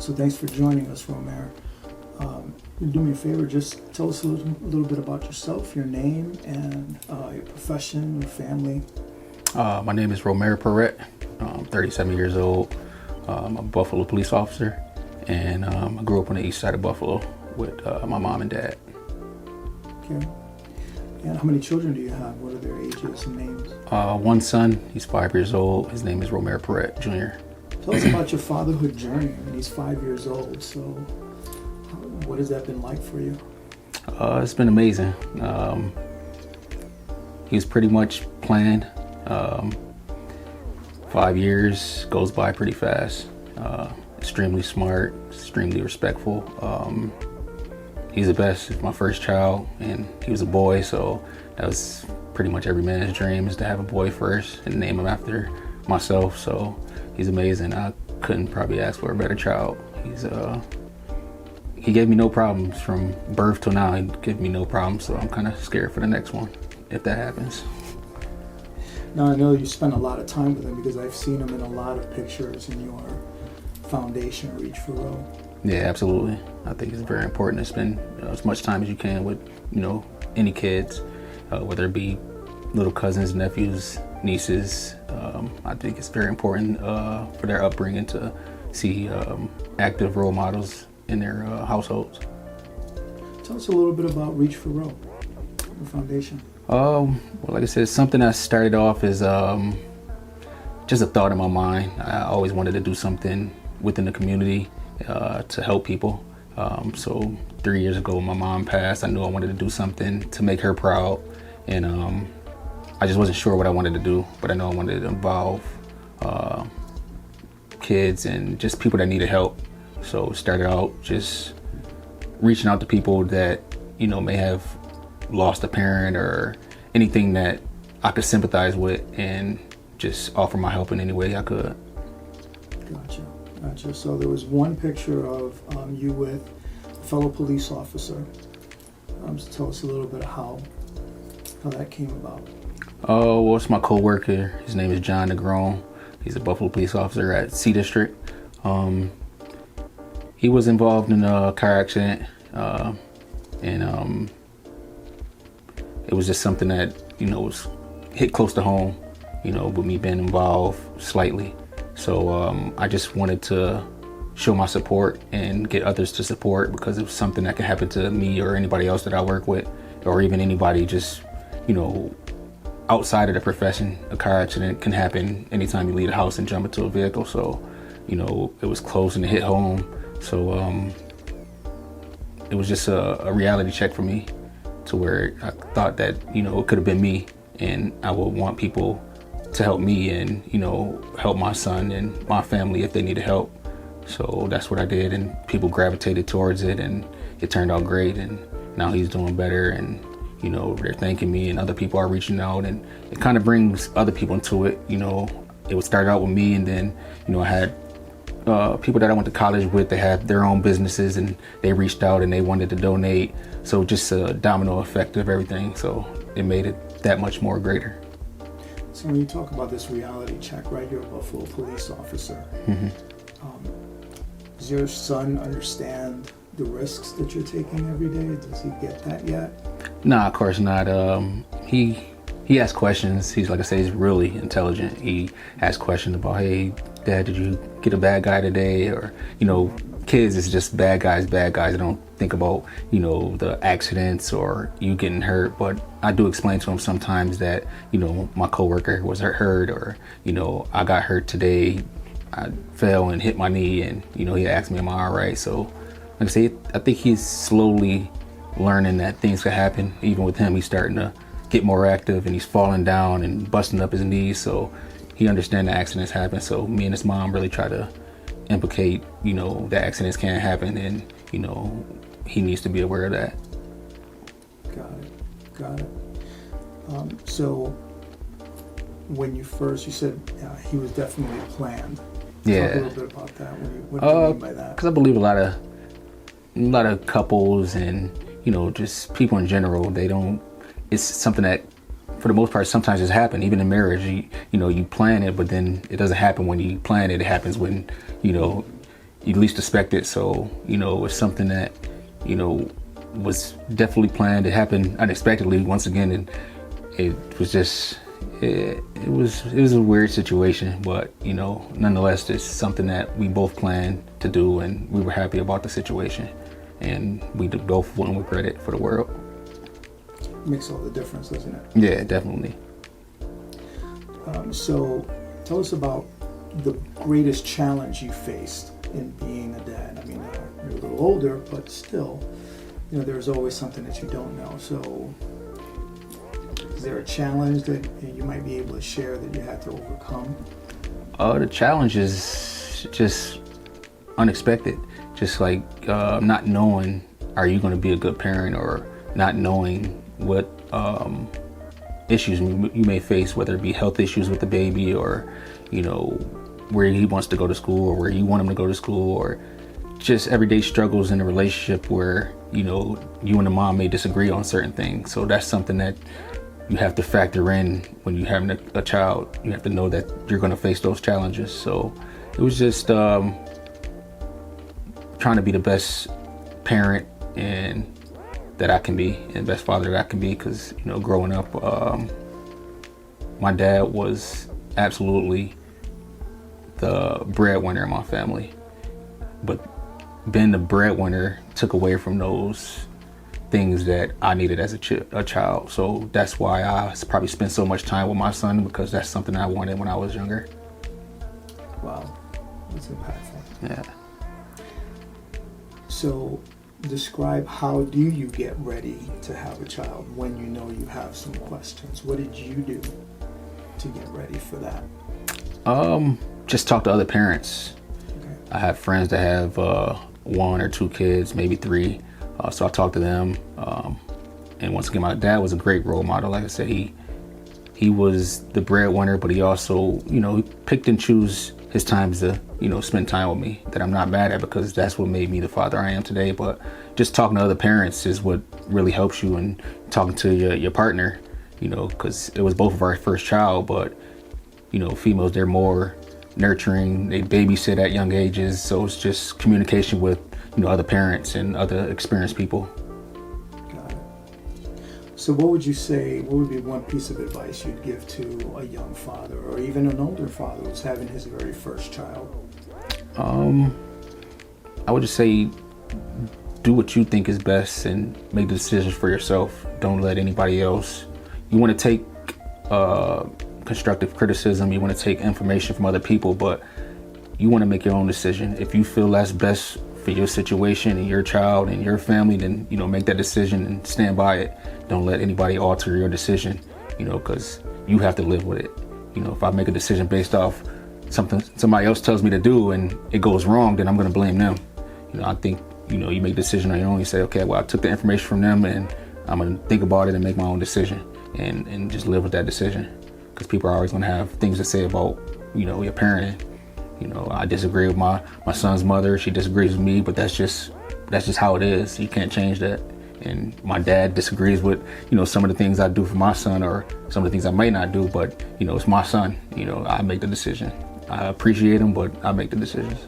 So thanks for joining us, Romair. Do me a favor, just tell us a little bit about yourself, your name, and your profession, your family. My name is Romair Parrett. I'm 37 years old. I'm a Buffalo police officer, and I grew up on the east side of Buffalo with my mom and dad. Okay. And how many children do you have? What are their ages and names? One son, he's 5 years old. His name is Romair Parrett Jr. Tell us about your fatherhood journey. I mean, he's 5 years old, so what has that been like for you? It's been amazing. He was pretty much planned. 5 years goes by pretty fast. Extremely smart, extremely respectful. He's the best. He's my first child, and he was a boy, so that was pretty much every man's dream, is to have a boy first and name him after myself. So he's amazing. I couldn't probably ask for a better child. He gave me no problems from birth till now. He gave me no problems, so I'm kind of scared for the next one, if that happens. Now, I know you spend a lot of time with him because I've seen him in a lot of pictures in your foundation, Reach for Roe. Yeah, absolutely. I think it's very important to spend as much time as you can with, any kids, whether it be little cousins, nephews, nieces. I think it's very important for their upbringing to see active role models in their households. Tell us a little bit about Reach for Roe, the foundation. Well, like I said, something that started off as just a thought in my mind. I always wanted to do something within the community to help people. So 3 years ago when my mom passed, I knew I wanted to do something to make her proud. And I just wasn't sure what I wanted to do, but I know I wanted to involve kids and just people that needed help. So it started out just reaching out to people that, may have lost a parent or anything that I could sympathize with, and just offer my help in any way I could. Gotcha. So there was one picture of you with a fellow police officer. So tell us a little bit of how that came about. Well, it's my co-worker. His name is John Negron. He's a Buffalo police officer at C District. He was involved in a car accident, and it was just something that, was hit close to home, with me being involved slightly. So I just wanted to show my support and get others to support, because it was something that could happen to me or anybody else that I work with, or even anybody just, outside of the profession. A car accident can happen anytime you leave the house and jump into a vehicle. So, it was close and it hit home. So it was just a reality check for me, to where I thought that, it could have been me, and I would want people to help me and, help my son and my family if they needed help. So that's what I did, and people gravitated towards it, and it turned out great. And now he's doing better, and, they're thanking me, and other people are reaching out, and it kind of brings other people into it. It would start out with me, and then, I had people that I went to college with, they had their own businesses, and they reached out and they wanted to donate. So just a domino effect of everything. So it made it that much more greater. So when you talk about this reality check, right, you're a Buffalo police officer. Mm-hmm. Does your son understand the risks that you're taking every day? Does he get that yet? No, of course not. He asks questions. He's, like I say, he's really intelligent. He asks questions about, hey, Dad, did you get a bad guy today? Or, kids is just bad guys. They don't think about, the accidents or you getting hurt. But I do explain to him sometimes that, my coworker was hurt, or, I got hurt today. I fell and hit my knee, and, he asked me, am I all right? So, like I say, I think he's slowly learning that things could happen. Even with him, he's starting to get more active, and he's falling down and busting up his knees. So he understands that accidents happen. So me and his mom really try to implicate, that accidents can happen, and, he needs to be aware of that. Got it. So when you said he was definitely planned. Yeah. Talk a little bit about that. What do you mean by that? Because I believe a lot of couples and, just people in general, it's something that, for the most part, sometimes it's happened. Even in marriage, you plan it, but then it doesn't happen when you plan it. It happens when, you least expect it. So, you know, it's something that, you know, was definitely planned. It happened unexpectedly once again, and it was just, it was a weird situation, but, you know, nonetheless, it's something that we both planned to do, and we were happy about the situation, and we both wouldn't regret it for the world. Makes all the difference, doesn't it? Yeah, definitely. So tell us about the greatest challenge you faced in being a dad. I mean, you're a little older, but still, you know, there's always something that you don't know. So is there a challenge that you might be able to share that you had to overcome? The challenge is just unexpected. Just like not knowing, are you going to be a good parent, or not knowing what issues you may face, whether it be health issues with the baby, or, you know, where he wants to go to school, or where you want him to go to school, or just everyday struggles in a relationship where, you know, you and the mom may disagree on certain things. So that's something that you have to factor in when you're having a child. You have to know that you're going to face those challenges. So it was just trying to be the best parent and that I can be, and best father that I can be, because, you know, growing up, my dad was absolutely the breadwinner in my family, but being the breadwinner took away from those things that I needed as a child. So that's why I probably spent so much time with my son, because that's something I wanted when I was younger. Wow, that's impactful. Yeah. So describe, how do you get ready to have a child when you know you have some questions? What did you do to get ready for that? Just talk to other parents. Okay. I have friends that have 1 or 2 kids, maybe 3. So I talked to them. And once again, my dad was a great role model. Like I said, he was the breadwinner, but he also, you know, he picked and chose his times to, you know, spend time with me, that I'm not mad at, because that's what made me the father I am today. But just talking to other parents is what really helps you, and talking to your partner, you know, because it was both of our first child, but, you know, females, they're more nurturing, they babysit at young ages. So it's just communication with, you know, other parents and other experienced people. Got it. So what would you say, what would be one piece of advice you'd give to a young father, or even an older father who's having his very first child? I would just say, do what you think is best and make the decisions for yourself. Don't let anybody else. You want to take constructive criticism, you want to take information from other people, but you want to make your own decision. If you feel that's best for your situation and your child and your family, then, you know, make that decision and stand by it. Don't let anybody alter your decision, you know, because you have to live with it. You know, if I make a decision based off something somebody else tells me to do and it goes wrong, then I'm going to blame them. You know, I think, you know, you make a decision on your own. You say, okay, well, I took the information from them, and I'm going to think about it and make my own decision, and just live with that decision. Because people are always going to have things to say about, you know, your parenting. You know, I disagree with my son's mother. She disagrees with me, but that's just how it is. You can't change that. And my dad disagrees with, you know, some of the things I do for my son, or some of the things I may not do, but, you know, it's my son. You know, I make the decision. I appreciate him, but I make the decisions.